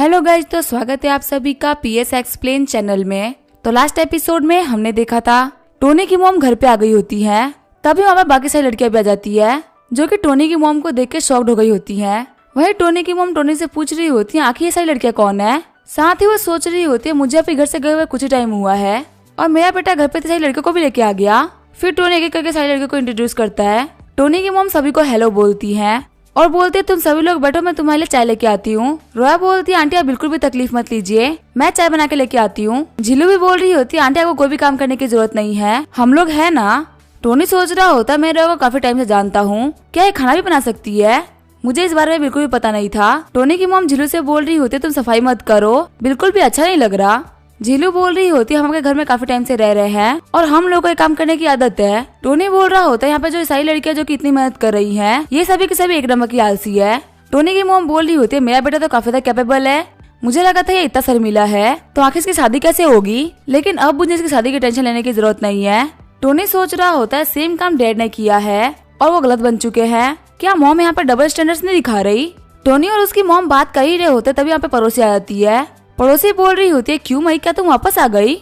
Hello guys, तो स्वागत है आप सभी का पीएस एक्सप्लेन चैनल में। तो लास्ट एपिसोड में हमने देखा था टोनी की मॉम घर पे आ गई होती है, तभी वहाँ पर बाकी सारी लड़कियां भी आ जाती है जो कि टोनी की मॉम को देख के शॉक्ड हो गई होती है। वही टोनी की मॉम टोनी से पूछ रही होती है आखिर ये सारी लड़कियां कौन है। साथ ही वो सोच रही होती है मुझे अपने घर से गए हुए कुछ ही टाइम हुआ है और मेरा बेटा घर पे सारी लड़कियों को भी लेके आ गया। फिर टोनी एक एक करके सारी लड़कियों को इंट्रोड्यूस करता है। टोनी की मॉम सभी को हेलो बोलती है और बोलती है तुम सभी लोग बैठो, मैं तुम्हारे लिए चाय लेके आती हूँ। रोया बोलती है आंटी आप बिल्कुल भी तकलीफ मत लीजिए, मैं चाय बना के लेके आती हूँ। झिलू भी बोल रही होती है आंटी आपको कोई भी काम करने की जरूरत नहीं है, हम लोग है ना। टोनी सोच रहा होता है मैं रोया को काफी टाइम से जानता हूँ, क्या ये खाना भी बना सकती है, मुझे इस बारे में बिल्कुल भी पता नहीं था। टोनी की मॉम झिलू से बोल रही होती है तुम सफाई मत करो, बिल्कुल भी अच्छा नहीं लग रहा। झिलू बोल रही होती है हम अपने घर में काफी टाइम से रह रहे हैं और हम लोगों को ये काम करने की आदत है। टोनी बोल रहा होता है यहाँ पे जो सारी लड़कियां जो कि इतनी मेहनत कर रही हैं, ये सभी की सभी एक नंबर की आलसी है। टोनी की मॉम बोल रही होती है मेरा बेटा तो काफी ज्यादा कैपेबल है, मुझे लगा था ये इतना शर्मिला है तो आखिर इसकी शादी कैसे होगी, लेकिन अब मुझे इसकी शादी की टेंशन लेने की जरूरत नहीं है। टोनी सोच रहा होता है सेम काम डैड ने किया है और वो गलत बन चुके हैं, क्या मॉम यहाँ पर डबल स्टैंडर्ड्स नहीं दिखा रही। टोनी और उसकी मॉम बात कर ही रहे होते तभी यहाँ पे पड़ोसी आ जाती है। पड़ोसी बोल रही होती है क्यों मई, क्या तुम वापस आ गई।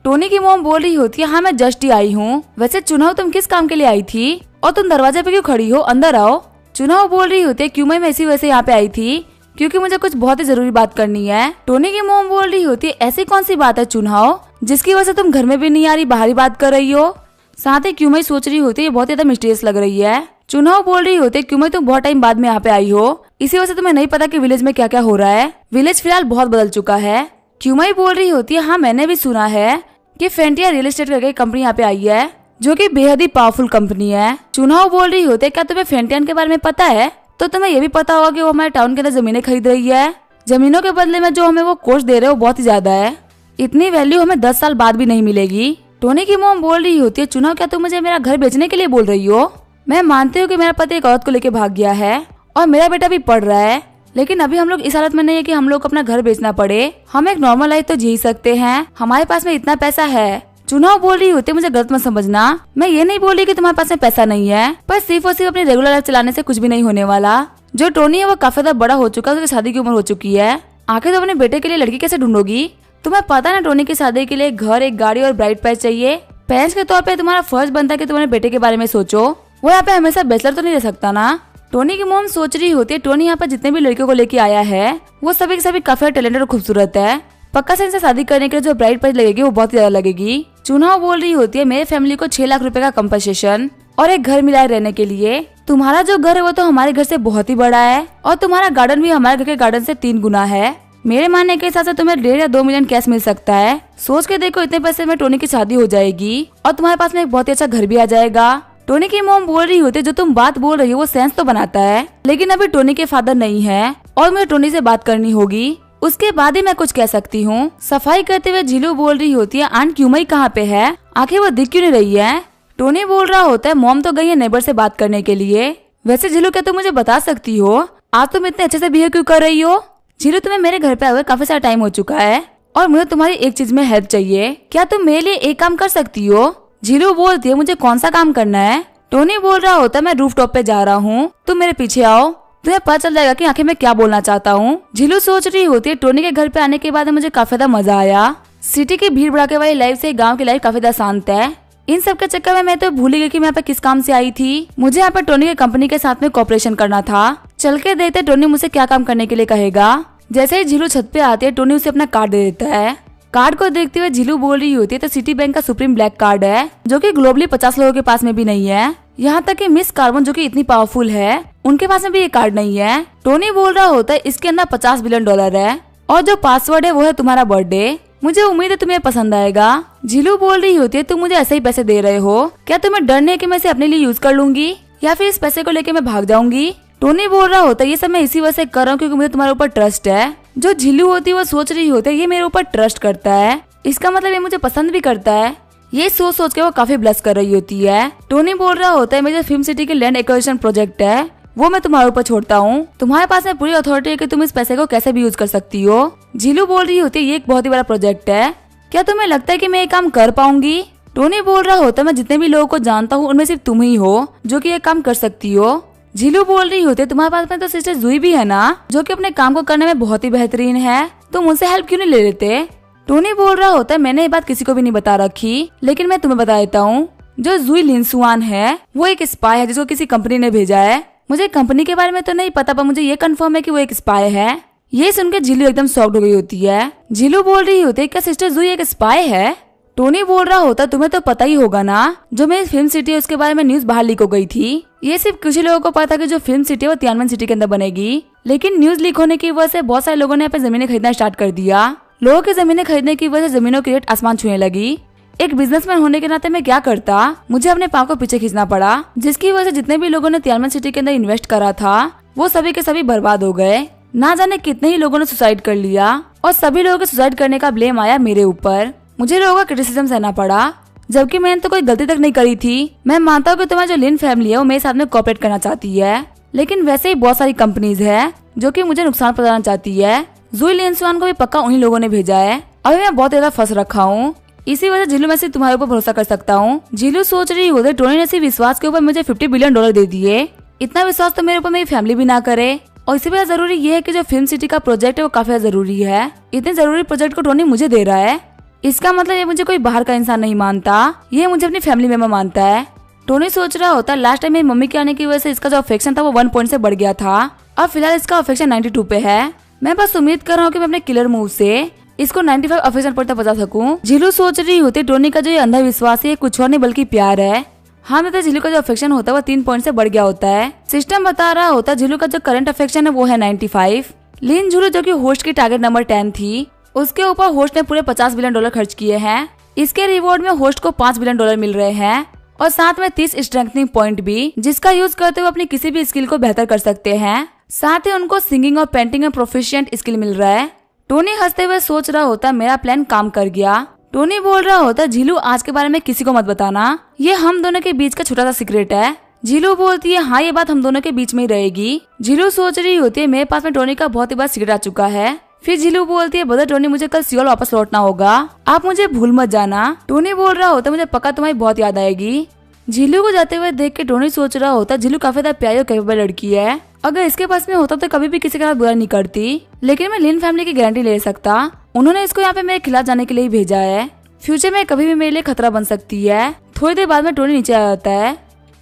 टोनी की मॉम बोल रही होती है हाँ मैं जस्ट ही आई हूँ, वैसे चुनाव तुम किस काम के लिए आई थी और तुम दरवाजे पे क्यों खड़ी हो, अंदर आओ। चुनाव बोल रही होती है क्यों मई, मैं इसी वजह से यहाँ पे आई थी क्योंकि मुझे कुछ बहुत ही जरूरी बात करनी है। टोनी की मॉम बोल रही होती है ऐसी कौन सी बात है चुनाव जिसकी वजह से तुम घर में भी नहीं आ रही, बाहर ही बात कर रही हो। साथ ही क्यों मई सोच रही होती है बहुत ज्यादा मिस्टीरियस लग रही है। चुनाव बोल रही होती है क्यों मई तुम बहुत टाइम बाद में यहाँ पे आई हो, इसी वजह से तुम्हें नहीं पता कि विलेज में क्या क्या हो रहा है, विलेज फिलहाल बहुत बदल चुका है। क्यूमाई बोल रही होती है हाँ मैंने भी सुना है कि फेंटिया रियल एस्टेट करके कंपनी यहाँ पे आई है जो कि बेहद ही पावरफुल कंपनी है। चुनाव बोल रही होती है क्या तुम्हें फेंटियन के बारे में पता है, तो तुम्हें ये भी पता होगा कि वो हमारे टाउन के अंदर जमीनें खरीद रही है, जमीनों के बदले में जो हमें वो कोस्ट दे रहे हो बहुत ही ज्यादा है, इतनी वैल्यू हमें 10 साल बाद भी नहीं मिलेगी। टोनी की मॉम बोल रही होती है चुनाव क्या तुम मुझे मेरा घर बेचने के लिए बोल रही हो, मैं मानती हूँ कि मेरा पति एक औरत को लेके भाग गया है और मेरा बेटा भी पढ़ रहा है, लेकिन अभी हम लोग इस हालत में नहीं है कि हम लोग को अपना घर बेचना पड़े, हम एक नॉर्मल लाइफ तो जी सकते हैं, हमारे पास में इतना पैसा है। चुनाव बोल रही होती है मुझे गलत मत समझना, मैं ये नहीं बोल रही कि तुम्हारे पास में पैसा नहीं है, पर सिर्फ और सिर्फ अपनी रेगुलर लाइफ चलाने से कुछ भी नहीं होने वाला। जो टोनी है वो काफी ज्यादा बड़ा हो चुका है, उसकी शादी की उम्र हो चुकी है, आखिर तो अपने बेटे के लिए लड़की कैसे ढूंढोगी। तुम्हें पता ना टोनी की शादी के लिए घर, एक गाड़ी और ब्राइड पैच चाहिए। पेरेंट्स के तौर पे तुम्हारा फर्ज बनता है कि तुम्हारे बेटे के बारे में सोचो, वो यहाँ पे हमेशा बैचलर तो नहीं रह सकता ना। टोनी की मॉम सोच रही होती है टोनी यहाँ पर जितने भी लड़कियों को लेके आया है वो सभी के सभी काफी टैलेंटेड और खूबसूरत है, पक्का से इनसे शादी करने के लिए जो ब्राइड प्राइस लगेगी वो बहुत ज्यादा लगेगी। चुनाव बोल रही होती है मेरे फैमिली को 6 लाख रुपए का कंपनसेशन और एक घर मिला है रहने के लिए, तुम्हारा जो घर है वो तो हमारे घर से बहुत ही बड़ा है और तुम्हारा गार्डन भी हमारे घर के गार्डन से 3 गुना है, मेरे मानने के हिसाब से तुम्हें 1.5 या 2 मिलियन कैश मिल सकता है। सोच के देखो इतने पैसे में टोनी की शादी हो जाएगी और तुम्हारे पास में एक बहुत ही अच्छा घर भी आ जाएगा। टोनी की मॉम बोल रही होती है जो तुम बात बोल रही हो वो सेंस तो बनाता है, लेकिन अभी टोनी के फादर नहीं है और मुझे टोनी से बात करनी होगी, उसके बाद ही मैं कुछ कह सकती हूँ। सफाई करते हुए झिलू बोल रही होती है आंट क्यूमई कहाँ पे है, आखिर वो दिख क्यों नहीं रही है। टोनी बोल रहा होता है मॉम तो गई है नेबर से बात करने के लिए। वैसे झिलू क्या तुम मुझे बता सकती हो आज तुम इतने अच्छे से बिहेव क्यों कर रही हो। झिलू तुम्हें मेरे घर पे आए हुए काफी सारा टाइम हो चुका है और मुझे तुम्हारी एक चीज में हेल्प चाहिए, क्या तुम मेरे लिए एक काम कर सकती हो। झिलू बोलती है मुझे कौन सा काम करना है। टोनी बोल रहा होता है मैं रूफटॉप पे जा रहा हूँ, तुम मेरे पीछे आओ, तुम्हें पता चल जाएगा कि आखिर मैं क्या बोलना चाहता हूँ। झिलू सोच रही होती है टोनी के घर पे आने के बाद मुझे काफी ज्यादा मजा आया, सिटी की भीड़ भड़ाके वाली लाइफ से गांव की लाइफ काफी ज्यादा शांत है, इन सब के चक्कर में मैं तो भूल ही गई कि मैं यहाँ पे किस काम से आई थी, मुझे यहाँ पे टोनी के कंपनी के साथ में कोऑपरेशन करना था। चल के देखते टोनी मुझसे क्या काम करने के लिए कहेगा। जैसे ही झिलू छत पे आती है टोनी उसे अपना कार्ड दे देता है। कार्ड को देखते हुए झिलू बोल रही होती है तो सिटी बैंक का सुप्रीम ब्लैक कार्ड है जो कि ग्लोबली 50 लोगों के पास में भी नहीं है, यहाँ तक कि मिस कार्बन जो कि इतनी पावरफुल है उनके पास में भी ये कार्ड नहीं है। टोनी बोल रहा होता है इसके अंदर $50 बिलियन है और जो पासवर्ड है वो है तुम्हारा बर्थडे, मुझे उम्मीद है तुम्हें पसंद आएगा। झिलू बोल रही होती है तुम मुझे ऐसे ही पैसे दे रहे हो, क्या तुम्हें डर नहीं है कि मैं इसे अपने लिए यूज कर लूंगी या फिर इस पैसे को लेके मैं भाग जाऊंगी। टोनी बोल रहा होता है ये सब मैं इसी वजह से कर रहा हूँ क्योंकि मुझे तुम्हारे ऊपर ट्रस्ट है। जो झिलू होती है वो सोच रही होती है ये मेरे ऊपर ट्रस्ट करता है, इसका मतलब ये मुझे पसंद भी करता है, ये सोच सोच के वो काफी ब्लश कर रही होती है। टोनी बोल रहा होता है मेरे फिल्म सिटी के लैंड एक्विजिशन प्रोजेक्ट है वो मैं तुम्हारे ऊपर छोड़ता हूँ, तुम्हारे पास में पूरी अथॉरिटी है कि तुम इस पैसे को कैसे भी यूज कर सकती हो। झिलू बोल रही होती है ये एक बहुत ही बड़ा प्रोजेक्ट है, क्या तुम्हें लगता है कि मैं ये काम कर पाऊंगी। टोनी बोल रहा होता है मैं जितने भी लोगों को जानता हूँ उनमें सिर्फ तुम ही हो जो कि ये काम कर सकती हो। झीलू बोल रही होती है तुम्हारे पास में तो सिस्टर जुई भी है ना, जो कि अपने काम को करने में बहुत ही बेहतरीन है, तुम उनसे हेल्प क्यों नहीं ले लेते। टोनी बोल रहा होता है मैंने ये बात किसी को भी नहीं बता रखी, लेकिन मैं तुम्हें बता देता हूँ, जो जुई लिनसुआन है वो एक स्पाई है जिसको किसी कंपनी ने भेजा है। मुझे कंपनी के बारे में तो नहीं पता, पर मुझे ये कंफर्म है कि वो एक स्पाई है। ये सुनकर झीलू एकदम शॉक्ड हो गई होती है। झीलू बोल रही होती है क्या सिस्टर जुई एक स्पाई है। टोनी बोल रहा होता तुम्हें तो पता ही होगा ना, जो मेरी फिल्म सिटी है उसके बारे में न्यूज बाहर लीक हो गई थी। ये सिर्फ कुछ लोगों को पता कि जो फिल्म सिटी है वो तियानमेन सिटी के अंदर बनेगी, लेकिन न्यूज लीक होने की वजह से बहुत सारे लोगों ने यहाँ पे जमीनें खरीदना स्टार्ट कर दिया। लोगों की जमीनें खरीदने की वजह से जमीनों की रेट आसमान छूने लगी। एक बिजनेसमैन होने के नाते मैं क्या करता, मुझे अपने पाँव को पीछे खींचना पड़ा, जिसकी वजह से जितने भी लोगों ने तियानमेन सिटी के अंदर इन्वेस्ट करा था वो सभी के सभी बर्बाद हो गए। ना जाने कितने ही लोगों ने सुसाइड कर लिया और सभी लोगों के सुसाइड करने का ब्लेम आया मेरे ऊपर। मुझे लोगों का क्रिटिसिज्म सहना पड़ा, जबकि मैंने तो कोई गलती तक नहीं करी थी। मैं मानता हूँ कि तुम्हारी जो लिन फैमिली है वो मेरे साथ में कोऑपरेट करना चाहती है, लेकिन वैसे ही बहुत सारी कंपनीज है जो कि मुझे नुकसान पहुंचाना चाहती है। जुई लिनसुआन को भी पक्का उन्हीं लोगों ने भेजा है। अभी मैं बहुत ज्यादा फंस रखा हूँ, इसी वजह झीलू मैं सिर्फ तुम्हारे ऊपर भरोसा कर सकता हूँ। झीलू सोच रही होते टोनी ने सिर्फ विश्वास के ऊपर मुझे $50 बिलियन दे दिए, इतना विश्वास तो मेरे ऊपर मेरी फैमिली भी ना करे। और इसी वजह जरूरी ये है कि जो फिल्म सिटी का प्रोजेक्ट है वो काफी जरूरी है। इतने जरूरी प्रोजेक्ट को टोनी मुझे दे रहा है, इसका मतलब ये मुझे कोई बाहर का इंसान नहीं मानता, ये मुझे अपनी फैमिली मेंबर मानता है। टोनी सोच रहा होता लास्ट टाइम मेरी मम्मी के आने की वजह से इसका जो अफेक्शन था वो 1 पॉइंट से बढ़ गया था, अब फिलहाल इसका अफेक्शन 92 पे है। मैं बस उम्मीद कर रहा हूँ कि मैं अपने किलर मूव से इसको 95 अफेक्शन पर तक पहुंचा सकूं। झीलू सोच रही होती टोनी का जो ये अंधविश्वास है कुछ और नहीं बल्कि प्यार है। हाँ मतलब झीलू का जो अफेक्शन होता है वो 3 पॉइंट से बढ़ गया होता है। सिस्टम बता रहा होता है झीलू का जो करंट अफेक्शन है वो है 95। लिन झीलू जो कि होस्ट की टारगेट नंबर 10 थी, उसके ऊपर होस्ट ने पूरे $50 बिलियन खर्च किए हैं। इसके रिवॉर्ड में होस्ट को $5 बिलियन मिल रहे हैं और साथ में 30 स्ट्रेंथनिंग पॉइंट भी, जिसका यूज करते हुए अपनी किसी भी स्किल को बेहतर कर सकते हैं। साथ ही उनको सिंगिंग और पेंटिंग में प्रोफिशिएंट स्किल मिल रहा है। टोनी हंसते हुए सोच रहा होता मेरा प्लान काम कर गया। टोनी बोल रहा होता झीलू आज के बारे में किसी को मत बताना, ये हम दोनों के बीच का छोटा सा सीक्रेट है। झीलू बोलती है हाँ ये बात हम दोनों के बीच में ही रहेगी। झीलू सोच रही होती है मेरे पास में टोनी का बहुत ही बड़ा सीक्रेट आ चुका है। फिर झीलू बोलती है ब्रदर टोनी मुझे कल सियोल वापस लौटना होगा, आप मुझे भूल मत जाना। टोनी बोल रहा होता मुझे पक्का तुम्हारी बहुत याद आएगी। झीलू को जाते हुए देख के टोनी सोच रहा होता झीलू काफी ज्यादा प्यारी और कैपेबल लड़की है, अगर इसके पास में होता तो कभी भी किसी का बुरा नहीं करती, लेकिन मैं लिन फैमिली की गारंटी ले सकता, उन्होंने इसको यहाँ पे मेरे खिलाफ जाने के लिए भेजा है। फ्यूचर में कभी भी मेरे लिए खतरा बन सकती है। थोड़ी देर बाद में टोनी नीचे आ जाता है।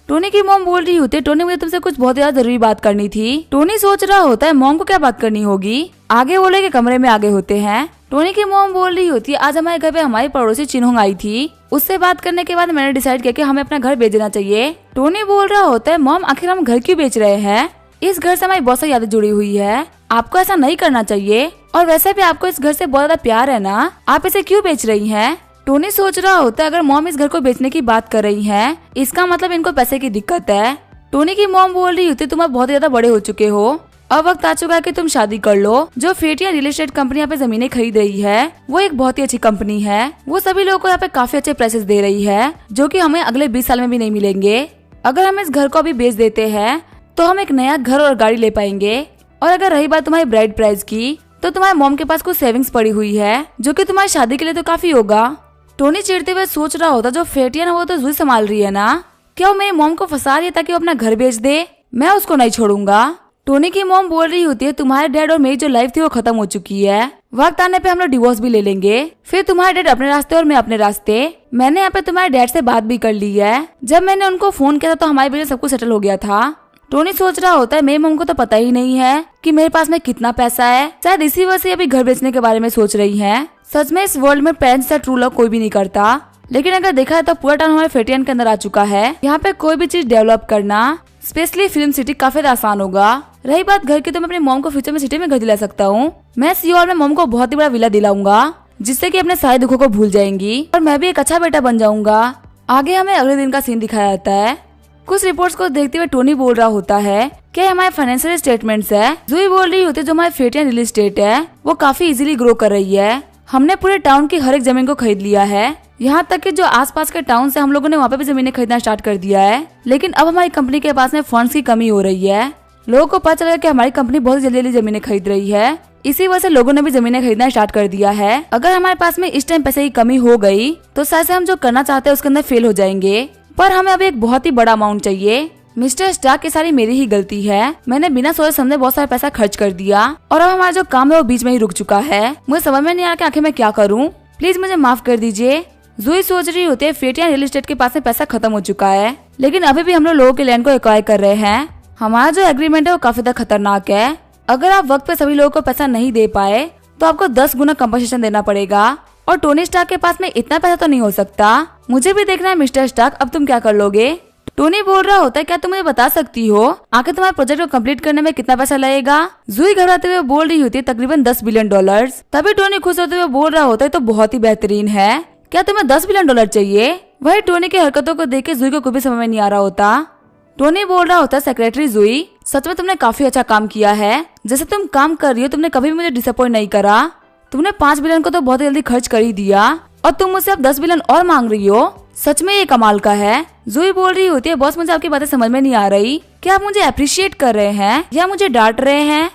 टोनी की मॉम बोल रही होती है टोनी मुझे तुमसे कुछ बहुत ज्यादा जरूरी बात करनी थी। टोनी सोच रहा होता है मॉम को क्या बात करनी होगी, आगे वो लोग कमरे में आगे होते हैं। टोनी की मॉम बोल रही होती है आज हमारे घर पे हमारी पड़ोसी चिन्होंग आई थी, उससे बात करने के बाद मैंने डिसाइड किया कि हमें अपना घर बेच देना चाहिए। टोनी बोल रहा होता है मॉम आखिर हम घर क्यों बेच रहे हैं, इस घर से हमारी बहुत सारी यादें जुड़ी हुई है, आपको ऐसा नहीं करना चाहिए, और वैसे भी आपको इस घर से बहुत ज्यादा प्यार है ना, आप इसे क्यों बेच रही हैं। टोनी सोच रहा होता है अगर मॉम इस घर को बेचने की बात कर रही हैं, इसका मतलब इनको पैसे की दिक्कत है। टोनी की मॉम बोल रही होती तुम अब बहुत ज्यादा बड़े हो चुके हो, अब वक्त आ चुका है कि तुम शादी कर लो। जो फेटिया रियल एस्टेट कंपनी यहाँ पे जमीनें खरीद रही है वो एक बहुत ही अच्छी कंपनी है, वो सभी लोगों को यहाँ पे काफी अच्छे प्राइसेस दे रही है जो कि हमें अगले 20 साल में भी नहीं मिलेंगे। अगर हम इस घर को अभी बेच देते हैं तो हम एक नया घर और गाड़ी ले पाएंगे। और अगर रही बात तुम्हारी ब्राइड प्राइस की, तो तुम्हारे मॉम के पास कुछ सेविंग्स पड़ी हुई है जो कि तुम्हारी शादी के लिए तो काफी होगा। टोनी चिढ़ते हुए सोच रहा होता जो फेटिया ना वो तो जुई संभाल रही है ना, क्या वो मेरी मॉम को फंसा रही है ताकि वो अपना घर बेच दे, मैं उसको नहीं छोड़ूंगा। टोनी की मॉम बोल रही होती है तुम्हारे डैड और मेरी जो लाइफ थी वो खत्म हो चुकी है, वक्त आने पे हम लोग डिवोर्स भी ले लेंगे, फिर तुम्हारे डैड अपने रास्ते और मैं अपने रास्ते। मैंने यहाँ पे तुम्हारे डैड से बात भी कर ली है, जब मैंने उनको फोन किया था तो हमारे बीच सब कुछ सेटल हो गया था। टोनी सोच रहा होता है मेरी मॉम को तो पता ही नहीं है कि मेरे पास में कितना पैसा है, शायद इसी वजह से अभी घर बेचने के बारे में सोच रही है। सच में इस वर्ल्ड में पेरेंट्स से ट्रू लव कोई भी नहीं करता, लेकिन अगर देखा है तो पूरा टाउन हमारे फेटियन के अंदर आ चुका है। यहाँ पे कोई भी चीज डेवलप करना, स्पेशली फिल्म सिटी, काफी आसान होगा। रही बात घर की, तो मैं अपनी मॉम को फ्यूचर में सिटी में घर दिला सकता हूँ। मैं सियोल में मॉम को बहुत ही बड़ा विला दिलाऊंगा जिससे कि अपने सारे दुखों को भूल जाएंगी और मैं भी एक अच्छा बेटा बन जाऊंगा। आगे हमें अगले दिन का सीन दिखाया जाता है। कुछ रिपोर्ट्स को देखते हुए टोनी बोल रहा होता है क्या हमारे फाइनेंशियल स्टेटमेंट्स है। जुई बोल रही होती है जो हमारे फेटियन रियल एस्टेट है वो काफी इजीली ग्रो कर रही है, हमने पूरे टाउन की हर एक जमीन को खरीद लिया है, यहाँ तक कि जो आसपास के टाउन से हम लोगों ने वहाँ पे भी जमीनें खरीदना स्टार्ट कर दिया है। लेकिन अब हमारी कंपनी के पास में फंड्स की कमी हो रही है, लोगों को पता चला कि हमारी कंपनी बहुत जल्दी जल्दी जमीनें खरीद रही है, इसी वजह से लोगों ने भी जमीनें खरीदना स्टार्ट कर दिया है। अगर हमारे पास में इस टाइम पैसे की कमी हो गई तो शायद से हम जो करना चाहते हैं उसके अंदर फेल हो जाएंगे, पर हमें अभी एक बहुत ही बड़ा अमाउंट चाहिए। मिस्टर स्टार्क की सारी मेरी ही गलती है, मैंने बिना सोचे समझे बहुत सारा पैसा खर्च कर दिया और अब हमारा जो काम है वो बीच में ही रुक चुका है। मुझे समझ में नहीं आ रहा कि आखिर मैं क्या करूँ, प्लीज मुझे माफ कर दीजिए। जूही सोच रही होती है फेटिया रियल एस्टेट के पास में पैसा खत्म हो चुका है, लेकिन अभी भी हम लोगों के लैंड को एक्वायर कर रहे हैं। हमारा जो एग्रीमेंट है वो काफी ज्यादा खतरनाक है। अगर आप वक्त पे सभी लोगों को पैसा नहीं दे पाए तो आपको 10 गुना कंपनसेशन देना पड़ेगा और टोनी स्टार्क के पास में इतना पैसा तो नहीं हो सकता। मुझे भी देखना है मिस्टर स्टार्क, अब तुम क्या कर लोगे। टोनी बोल रहा होता है क्या तुम मुझे बता सकती हो आखिर तुम्हारे प्रोजेक्ट को कंप्लीट करने में कितना पैसा लगेगा। जूही घबराते हुए बोल रही होती है तकरीबन $10 बिलियन। तभी टोनी खुश होते हुए बोल रहा होता है तो बहुत ही बेहतरीन है, क्या तुम्हें $10 बिलियन चाहिए। वही टोनी की हरकतों को देख के जूही को कोई भी समझ में नहीं आ रहा होता। टोनी बोल रहा होता है सेक्रेटरी जूही, सच में तुमने काफी अच्छा काम किया है। जैसे तुम काम कर रही हो तुमने कभी भी मुझे डिसअपॉइंट नहीं करा। तुमने 5 बिलियन को तो बहुत जल्दी खर्च कर ही दिया और तुम मुझसे अब 10 बिलियन और मांग रही हो, सच में ये कमाल का है। जूही बोल रही होती है बॉस मुझे आपकी बातें समझ में नहीं आ रही, क्या आप मुझे अप्रिशिएट कर रहे हैं या मुझे डांट रहे हैं।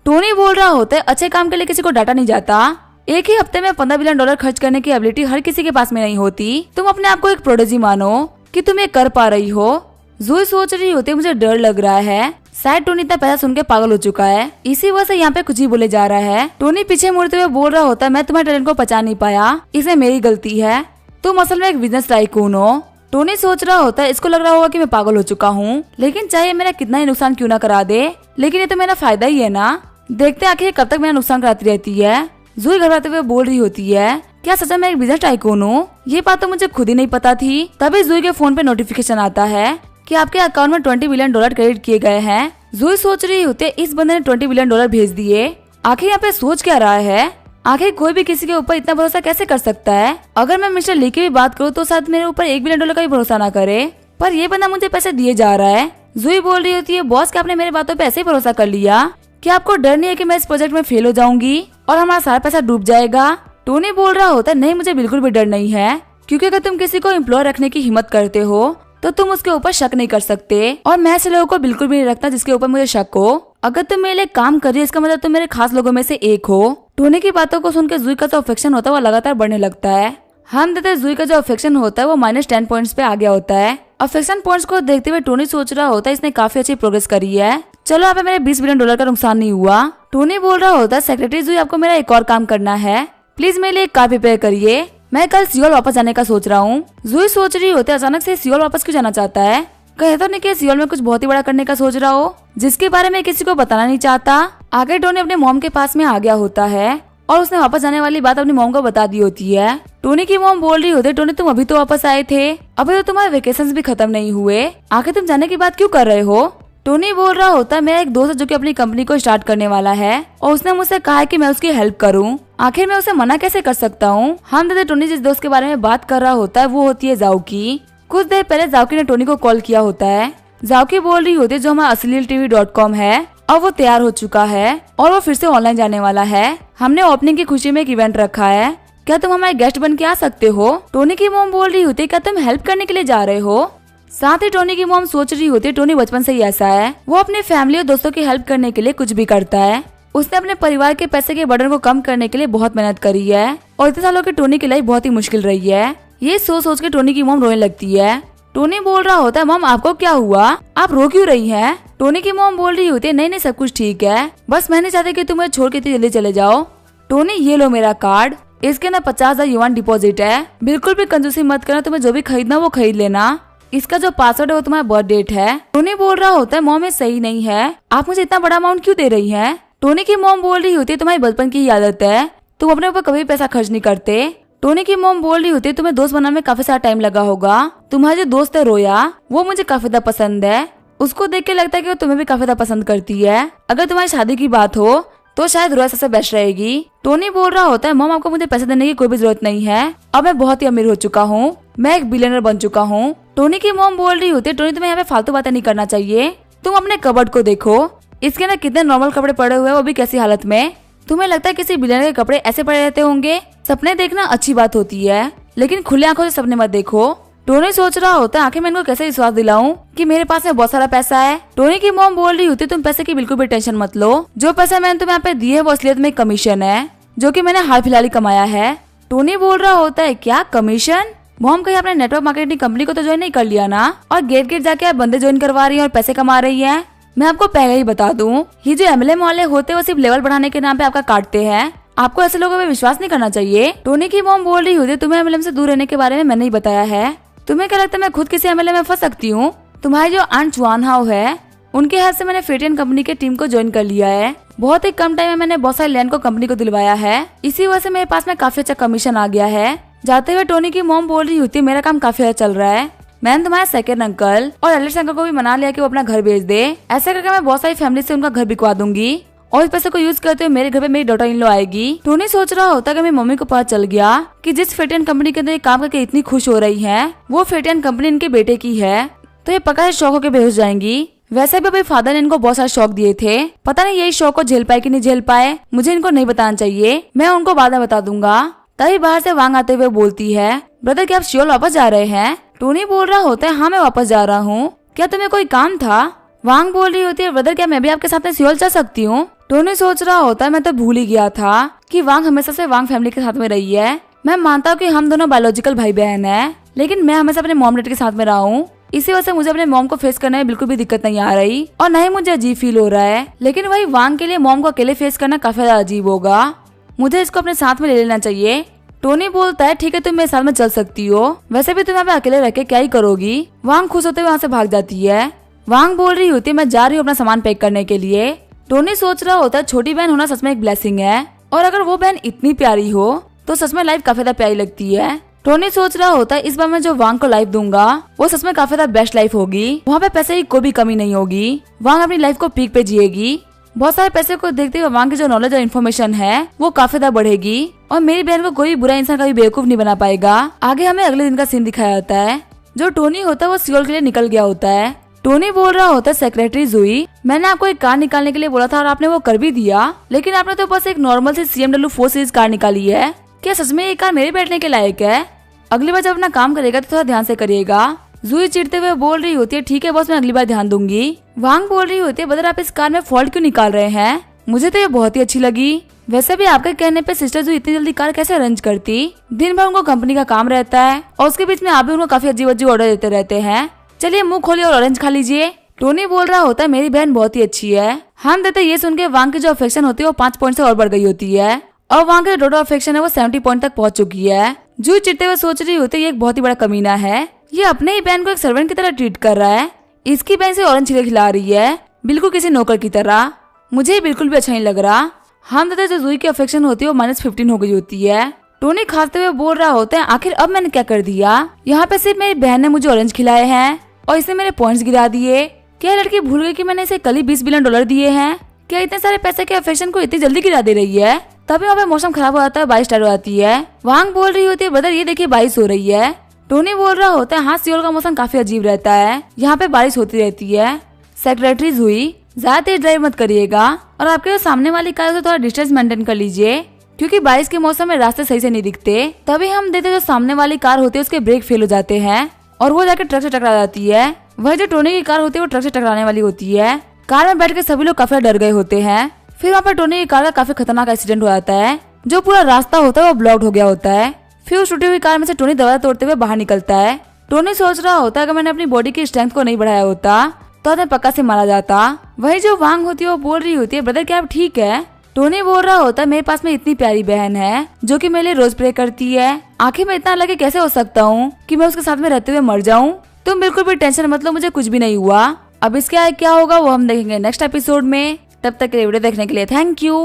टोनी बोल रहा होता है अच्छे काम के लिए किसी को डांटा नहीं जाता। एक ही हफ्ते में $15 बिलियन खर्च करने की एबिलिटी हर किसी के पास में नहीं होती। तुम अपने आप को एक प्रोडिजी मानो कि तुम ये कर पा रही हो। जूही सोच रही होती है मुझे डर लग रहा है, शायद टोनी इतना पैसा सुन के पागल हो चुका है, इसी वजह से यहाँ पे कुछ ही बोले जा रहा है। टोनी पीछे मुड़ते हुए बोल रहा होता है मैं तुम्हारे टैलेंट को पहचान नहीं पाया, इसमें मेरी गलती है, तुम असल में एक बिजनेस टाइकून हो। टोनी सोच रहा होता है इसको लग रहा होगा कि मैं पागल हो चुका हूँ, लेकिन चाहे मेरा कितना ही नुकसान क्यों ना करा दे, लेकिन ये तो मेरा फायदा ही है ना। देखते आखिर कब तक मेरा नुकसान कराती रहती है। जूही घबराते हुए बोल रही होती है क्या सच में एक बिजनेस टाइकून हूँ, ये बात तो मुझे खुद ही नहीं पता थी। तभी जूही के फोन पे नोटिफिकेशन आता है कि आपके अकाउंट में $20 बिलियन क्रेडिट किए गए हैं। जूही सोच रही होती है इस बंदे ने $20 बिलियन भेज दिए, आखिर यहाँ पे सोच क्या रहा है। आखिर कोई भी किसी के ऊपर इतना भरोसा कैसे कर सकता है। अगर मैं मिस्टर ली की भी बात करूँ तो शायद मेरे ऊपर $1 बिलियन का भी भरोसा ना करे, पर ये बंदा मुझे पैसे दिए जा रहा है। जूही बोल रही होती है बॉस क्या आपने मेरी बातों पे ऐसे ही भरोसा कर लिया, क्या आपको डर नहीं है कि मैं इस प्रोजेक्ट में फेल हो जाऊंगी और हमारा सारा पैसा डूब जाएगा। टोनी बोल रहा होता है नहीं मुझे बिल्कुल भी डर नहीं है, क्योंकि अगर तुम किसी को एम्प्लॉय रखने की हिम्मत करते हो तो तुम उसके ऊपर शक नहीं कर सकते और मैं ऐसे लोगों को बिल्कुल भी नहीं रखता जिसके ऊपर मुझे शक हो। अगर तुम मेरे लिए काम कर रही हो इसका मतलब तुम मेरे खास लोगों में से एक हो। टोनी की बातों को सुनकर जूही का जो अफेक्शन होता है वो लगातार बढ़ने लगता है। हम देखते जूही का जो अफेक्शन होता है वो -10 पॉइंट्स पे आ गया होता है। अफेक्शन पॉइंट्स को देखते हुए टोनी सोच रहा होता है इसने काफी अच्छी प्रोग्रेस करी है, चलो यहाँ पे मेरे $20 बिलियन का नुकसान नहीं हुआ। टोनी बोल रहा होता है सेक्रेटरी जूही आपको मेरा एक और काम करना है, प्लीज मेरे लिए एक कार प्रिपेयर करिए, मैं कल सियोल वापस जाने का सोच रहा हूँ। जूही सोच रही होती है अचानक से सियोल वापस क्यों जाना चाहता है, कहे तो नहीं कि सियोल में कुछ बहुत ही बड़ा करने का सोच रहा हो जिसके बारे में किसी को बताना नहीं चाहता। आगे टोनी अपने मॉम के पास में आ गया होता है और उसने वापस जाने वाली बात अपनी मॉम को बता दी होती है। टोनी की मॉम बोल रही होती है टोनी तुम अभी तो वापस आए थे, अभी तो तुम्हारे वेकेशन भी खत्म नहीं हुए, आखिर तुम जाने की बात क्यों कर रहे हो। टोनी बोल रहा होता है मेरा एक दोस्त है जो कि अपनी कंपनी को स्टार्ट करने वाला है और उसने मुझसे कहा है कि मैं उसकी हेल्प करूं, आखिर मैं उसे मना कैसे कर सकता हूं। हम देखते टोनी जिस दोस्त के बारे में बात कर रहा होता है वो होती है जाओकी। कुछ देर पहले जाओकी ने टोनी को कॉल किया होता है। जाओकी बोल रही होती है जो हमारा asleeltv.com है और वो तैयार हो चुका है और वो फिर से ऑनलाइन जाने वाला है। हमने ओपनिंग की खुशी में एक इवेंट रखा है, क्या तुम हमारे गेस्ट बन के आ सकते हो। टोनी की मॉम बोल रही होती है क्या तुम हेल्प करने के लिए जा रहे हो। साथ ही टोनी की मॉम सोच रही होती है टोनी बचपन से ही ऐसा है, वो अपने फैमिली और दोस्तों की हेल्प करने के लिए कुछ भी करता है। उसने अपने परिवार के पैसे के बर्डन को कम करने के लिए बहुत मेहनत करी है और इतने सालों की टोनी की लाइफ बहुत ही मुश्किल रही है। ये सोच के टोनी की मॉम रोने लगती है। टोनी बोल रहा होता है मॉम आपको क्या हुआ, आप रो क्यों रही हैं। टोनी की मॉम बोल रही होती है नहीं सब कुछ ठीक है, बस मैं नहीं चाहती कि तुम्हें छोड़ के इतनी जल्दी चले जाओ। टोनी ये लो मेरा कार्ड, इसके ना 50,000 युआन डिपॉजिट है, बिल्कुल भी कंजूसी मत करना, तुम्हें जो भी खरीदना वो खरीद लेना, इसका जो पासवर्ड है वो तुम्हारा बर्थ डेट है। टोनी बोल रहा होता है मॉम ये सही नहीं है, आप मुझे इतना बड़ा अमाउंट क्यों दे रही हैं। टोनी की मॉम बोल रही होती है तुम्हारी बचपन की ही आदत है, तुम अपने ऊपर कभी पैसा खर्च नहीं करते। टोनी की मॉम बोल रही होती है तुम्हें दोस्त बनाने में काफी सारा टाइम लगा होगा, तुम्हारा जो दोस्त है रोया वो मुझे काफी ज्यादा पसंद है, उसको देख के लगता है कि वो तुम्हें भी काफी ज्यादा पसंद करती है, अगर तुम्हारी शादी की बात हो तो शायद रोया सबसे बेस्ट रहेगी। टोनी बोल रहा होता है मॉम आपको मुझे पैसे देने की कोई भी जरूरत नहीं है, अब मैं बहुत ही अमीर हो चुका हूँ, मैं एक बिलियनर बन चुका हूँ। टोनी की मॉम बोल रही होती है टोनी तुम्हें यहाँ पे फालतू बातें नहीं करना चाहिए, तुम अपने कबर्ड को देखो, इसके ना कितने नॉर्मल कपड़े पड़े हुए हैं वो भी कैसी हालत में, तुम्हें लगता है किसी बिलियनर के कपड़े ऐसे पड़े रहते होंगे। सपने देखना अच्छी बात होती है लेकिन खुले आंखों से सपने मत देखो। टोनी सोच रहा होता है आखिर मैं इनको कैसे विश्वास दिलाऊं कि मेरे पास में बहुत सारा पैसा है। टोनी की मॉम बोल रही होती तुम पैसे की बिल्कुल भी टेंशन मत लो, जो पैसा मैंने तुम्हें यहाँ पे दिए है वो असलियत में कमीशन है जो कि मैंने हाल फिलहाल ही कमाया है। टोनी बोल रहा होता है क्या कमीशन, मॉम कहीं अपने नेटवर्क मार्केटिंग कंपनी को तो ज्वाइन नहीं कर लिया ना, और गेट गेट जाके आप बंदे ज्वाइन करवा रही है और पैसे कमा रही है। मैं आपको पहले ही बता दूं, ये जो MLM वाले होते हैं वो सिर्फ लेवल बढ़ाने के नाम पे आपका काटते हैं। आपको ऐसे लोगों पे विश्वास नहीं करना चाहिए। टोनी की मॉम बोल रही होती है तुम्हें MLM से दूर रहने के बारे में मैंने ही बताया है। तुम्हें क्या लगता है मैं खुद किसी MLM में फंस सकती हूँ? तुम्हारी जो आंट चुआन हाउ है उनके हेल्प से मैंने फेटियन कंपनी के टीम को ज्वाइन कर लिया है। बहुत ही कम टाइम में मैंने बहुत सारे लैंड को कंपनी को दिलवाया है। इसी वजह से मेरे पास में काफी अच्छा कमीशन आ गया है। जाते हुए टोनी की मॉम बोल रही होती है मेरा काम काफी अच्छा चल रहा है। मैंने तुम्हारे सेकंड अंकल और एलिस अंकल को भी मना लिया कि वो अपना घर बेच दे। ऐसे करके मैं बहुत सारी फैमिली से उनका घर बिकवा दूंगी और इस पैसे को यूज करते हुए मेरे घर पे मेरी डॉटर इन लॉ आएगी। टोनी सोच रहा होता कि मेरी मम्मी को पता चल गया कि जिस फेटियन कंपनी के अंदर काम करके इतनी खुश हो रही है वो फेटियन कंपनी इनके बेटे की है, तो ये पक्का है शौक होकर बेहोश जाएंगी। वैसे भी अभी फादर ने इनको बहुत सारे शौक दिए थे, पता नहीं यही शौक को झेल पाए कि नहीं झेल पाए, मुझे इनको नहीं बताना चाहिए, मैं उनको बाद में बता दूंगा। तभी बाहर से वांग आते हुए बोलती है ब्रदर क्या आप श्योर वापस जा रहे हैं? टोनी बोल रहा होता है हाँ मैं वापस जा रहा हूँ, क्या तुम्हें कोई काम था? वांग बोल रही होती है ब्रदर क्या मैं भी आपके साथ में सियोल चल सकती हूँ? टोनी सोच रहा होता है मैं तो भूल ही गया था कि वांग हमेशा से वांग फैमिली के साथ में रही है। मैं मानता हूँ कि हम दोनों बायोलॉजिकल भाई बहन हैं, लेकिन मैं हमेशा अपने मॉम डैड के साथ में रहा हूँ। इसी वजह से मुझे अपने मॉम को फेस करने में बिल्कुल भी दिक्कत नहीं आ रही और न ही मुझे अजीब फील हो रहा है। लेकिन वही वांग के लिए मॉम को अकेले फेस करना काफी ज्यादा अजीब होगा, मुझे इसको अपने साथ में ले लेना चाहिए। टोनी बोलता है ठीक है तुम मेरे साथ में चल सकती हो, वैसे भी तुम यहाँ पे अकेले रह के क्या ही करोगी। वांग खुश होते हुए वहाँ से भाग जाती है। वांग बोल रही होती है मैं जा रही हूँ अपना सामान पैक करने के लिए। टोनी सोच रहा होता है छोटी बहन होना सच में एक ब्लेसिंग है, और अगर वो बहन इतनी प्यारी हो तो सच में लाइफ काफी ज्यादा प्यारी लगती है। टोनी सोच रहा होता है इस बार मैं जो वांग को लाइफ दूंगा वो सच में काफी ज्यादा बेस्ट लाइफ होगी, वहाँ पे पैसे की कोई भी कमी नहीं होगी, वांग अपनी लाइफ को पीक पे जिएगी। बहुत सारे पैसे को देखते हुए वांग की जो नॉलेज और इन्फॉर्मेशन है वो काफी ज्यादा बढ़ेगी और मेरी बहन को कोई बुरा इंसान कभी बेवकूफ नहीं बना पाएगा। आगे हमें अगले दिन का सीन दिखाया जाता है। जो टोनी होता है वो सियोल के लिए निकल गया होता है। टोनी बोल रहा होता है सेक्रेटरी जुई मैंने आपको एक कार निकालने के लिए बोला था और आपने वो कर भी दिया, लेकिन आपने तो बस एक नॉर्मल सी CMW 4 सीरीज कार निकाली है। क्या सच में ये कार मेरे बैठने के लायक है? अगली बार जब अपना काम करेगा तो थोड़ा ध्यान से करिएगा। जुई चिढ़ते हुए बोल रही होती है ठीक है बॉस मैं अगली बार ध्यान दूंगी। वांग बोल रही होती है ब्रदर आप इस कार में फॉल्ट क्यों निकाल रहे हैं? मुझे तो ये बहुत ही अच्छी लगी। वैसे भी आपके कहने पे सिस्टर जुई इतनी जल्दी कार कैसे अरेंज करती? दिन भर उनको कंपनी का काम रहता है और उसके बीच में आप भी उनको काफी अजीब अजीब ऑर्डर देते रहते हैं। चलिए मुंह खोलिए और ऑरेंज खा लीजिए। टोनी बोल रहा होता है मेरी बहन बहुत ही अच्छी है। हम देते ये सुन के वांग की जो अफेक्शन होती है वो 5 पॉइंट से और बढ़ गई होती है और वहाँ के टोटल अफेक्शन है वो 70 पॉइंट तक पहुंच चुकी है। जुई चिढ़ते हुए सोच रही होती है ये एक बहुत ही बड़ा कमीना है, ये अपने ही बहन को एक सर्वेंट की तरह ट्रीट कर रहा है। इसकी बहन से ऑरेंज छिले खिला रही है बिल्कुल किसी नौकर की तरह, मुझे बिल्कुल भी अच्छा नहीं लग रहा। हम देते जो जुई की अफेक्शन होती है वो -15 हो गई होती है। टोनी खाते हुए बोल रहा होता है आखिर अब मैंने क्या कर दिया? यहाँ पे सिर्फ मेरी बहन ने मुझे ऑरेंज खिलाए हैं और इसने मेरे पॉइंट्स गिरा दिए। क्या लड़की भूल गई कि मैंने इसे कल ही $20 बिलियन दिए हैं? क्या इतने सारे पैसे के अफेक्शन को इतनी जल्दी गिरा दे रही है? तभी वहाँ पे मौसम खराब हो जाता है, बारिश स्टार्ट हो जाती है। वांग बोल रही होती है ब्रदर ये देखिए बारिश हो रही है। टोनी बोल रहा होता है हाँ सियोल का मौसम काफी अजीब रहता है, यहाँ पे बारिश होती रहती है। सेक्रेटरी जुई ज्यादा तेज ड्राइव मत करिएगा और आपके जो सामने वाली कार है थोड़ा डिस्टेंस मेंटेन कर लीजिए क्योंकि बारिश के मौसम में रास्ते सही से नहीं दिखते। तभी हम देते जो सामने वाली कार होती है उसके ब्रेक फेल हो जाते हैं और वो जाके ट्रक से टकरा जाती है। वह जो टोनी की कार होती है वो ट्रक से टकराने वाली होती है। कार में बैठ के सभी लोग काफी डर गए होते हैं। फिर वहाँ पर टोनी की कार का काफी खतरनाक एक्सीडेंट हो जाता है, जो पूरा रास्ता होता है वो ब्लॉक्ड हो गया होता है। फिर उस टूटी हुई कार में से टोनी दरवाजा तोड़ते हुए बाहर निकलता है। टोनी सोच रहा होता है कि मैंने अपनी बॉडी की स्ट्रेंथ को नहीं बढ़ाया होता तो मैं पक्का से मारा जाता। वही जो वांग होती है वो बोल रही होती है ब्रदर क्या आप ठीक है? टोनी बोल रहा होता है मेरे पास में इतनी प्यारी बहन है जो कि मेरे लिए रोज प्रे करती है, आखिर मैं इतना अलग कैसे हो सकता हूँ कि मैं उसके साथ में रहते हुए मर जाऊँ? तुम बिल्कुल भी टेंशन मत लो, मुझे कुछ भी नहीं हुआ। अब इसके आगे क्या होगा वो हम देखेंगे नेक्स्ट एपिसोड में। तब तक के लिए वीडियो देखने के लिए थैंक यू।